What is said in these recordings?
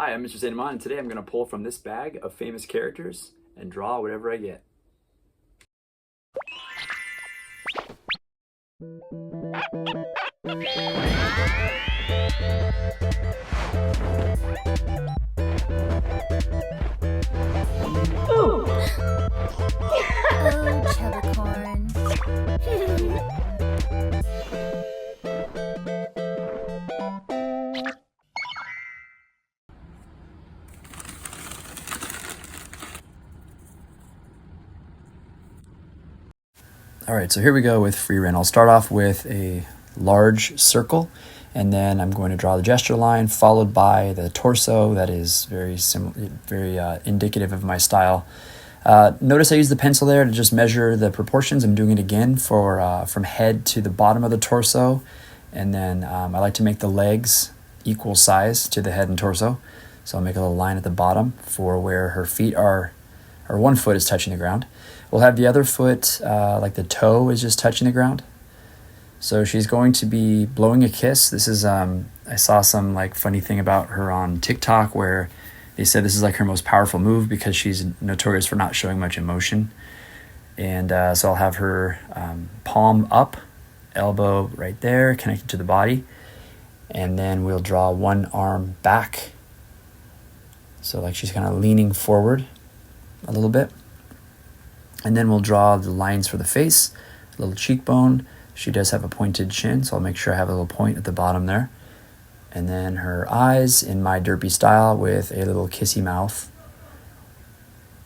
Hi, I'm Mr. Zainamon, and today I'm going to pull from this bag of famous characters and draw whatever I get. Oh, cheddar corn. All right, so here we go with Frieren. I'll start off with a large circle, and then I'm going to draw the gesture line followed by the torso. That is very indicative of my style. Notice I use the pencil there to just measure the proportions. I'm doing it again for from head to the bottom of the torso, and then I like to make the legs equal size to the head and torso. So I'll make a little line at the bottom for where her feet are, or one foot is touching the ground. We'll have the other foot, like the toe is just touching the ground. So she's going to be blowing a kiss. This is, I saw some like funny thing about her on TikTok where they said this is like her most powerful move because she's notorious for not showing much emotion. And so I'll have her palm up, elbow right there, connected to the body. And then we'll draw one arm back. So like she's kind of leaning forward a little bit. And then we'll draw the lines for the face, a little cheekbone. She does have a pointed chin, so I'll make sure I have a little point at the bottom there. And then her eyes in my derpy style with a little kissy mouth.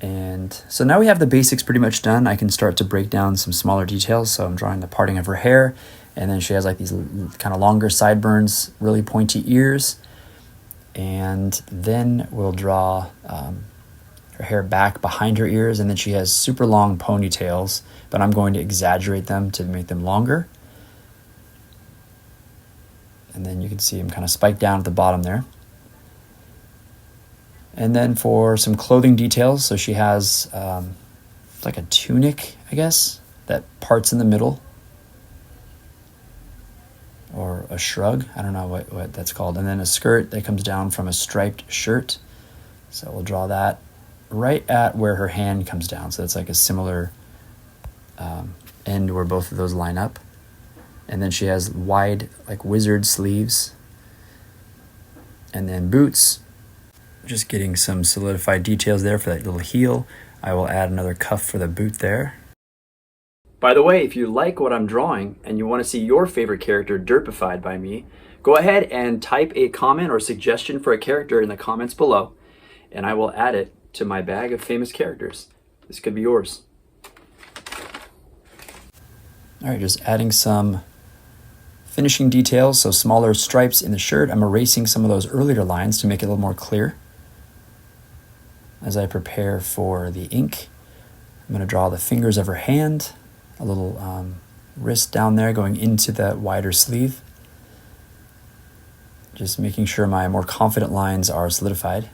And so now we have the basics pretty much done. I can start to break down some smaller details. So I'm drawing the parting of her hair, and then she has like these kind of longer sideburns, really pointy ears. And then we'll draw her hair back behind her ears, and then she has super long ponytails, but I'm going to exaggerate them to make them longer. And then you can see them kind of spiked down at the bottom there. And then for some clothing details, so she has like a tunic, I guess, that parts in the middle, or a shrug, I don't know what that's called, and then a skirt that comes down from a striped shirt. So we'll draw that right at where her hand comes down. So it's like a similar end where both of those line up. And then she has wide, like wizard sleeves. And then boots. Just getting some solidified details there for that little heel. I will add another cuff for the boot there. By the way, if you like what I'm drawing and you want to see your favorite character derpified by me, go ahead and type a comment or suggestion for a character in the comments below, and I will add it to my bag of famous characters. This could be yours. All right, just adding some finishing details, so smaller stripes in the shirt. I'm erasing some of those earlier lines to make it a little more clear. As I prepare for the ink, I'm going to draw the fingers of her hand, a little wrist down there going into the wider sleeve. Just making sure my more confident lines are solidified.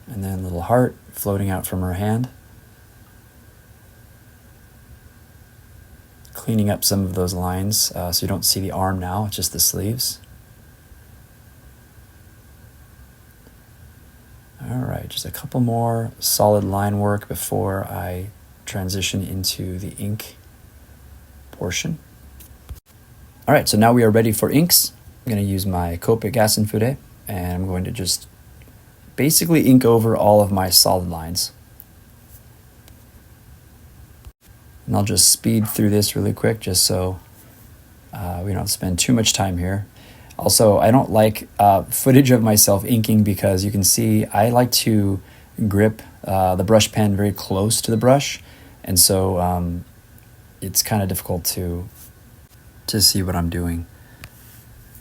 And then a little heart floating out from her hand. Cleaning up some of those lines so you don't see the arm now, just the sleeves. All right, just a couple more solid line work before I transition into the ink portion. All right, so now we are ready for inks. I'm going to use my Copic acid Fude, and I'm going to just basically ink over all of my solid lines. And I'll just speed through this really quick just so we don't spend too much time here. Also, I don't like footage of myself inking because you can see I like to grip the brush pen very close to the brush, and so it's kind of difficult to see what I'm doing.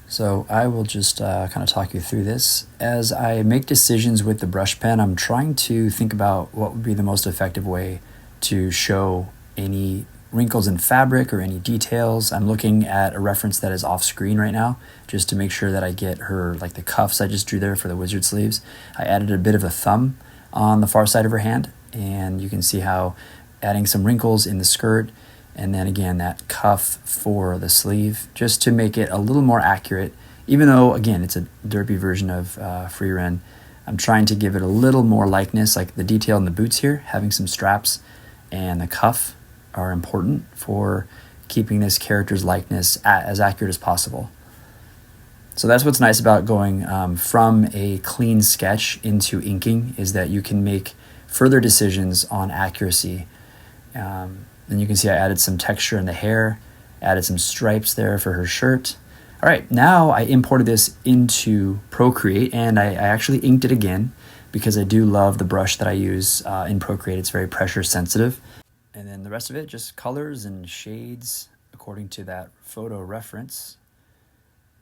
So I will just kind of talk you through this. As I make decisions with the brush pen, I'm trying to think about what would be the most effective way to show any wrinkles in fabric or any details. I'm looking at a reference that is off screen right now just to make sure that I get her, like the cuffs I just drew there for the wizard sleeves. I added a bit of a thumb on the far side of her hand, and you can see how adding some wrinkles in the skirt And then again, that cuff for the sleeve, just to make it a little more accurate. Even though, again, it's a derpy version of Frieren, I'm trying to give it a little more likeness, like the detail in the boots here, having some straps and the cuff are important for keeping this character's likeness as accurate as possible. So that's what's nice about going from a clean sketch into inking, is that you can make further decisions on accuracy. And you can see I added some texture in the hair, added some stripes there for her shirt. All right, now I imported this into Procreate, and I actually inked it again because I do love the brush that I use in Procreate. It's very pressure sensitive. And then the rest of it, just colors and shades according to that photo reference.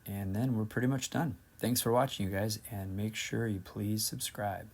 And then we're pretty much done. Thanks for watching, you guys, and make sure you please subscribe.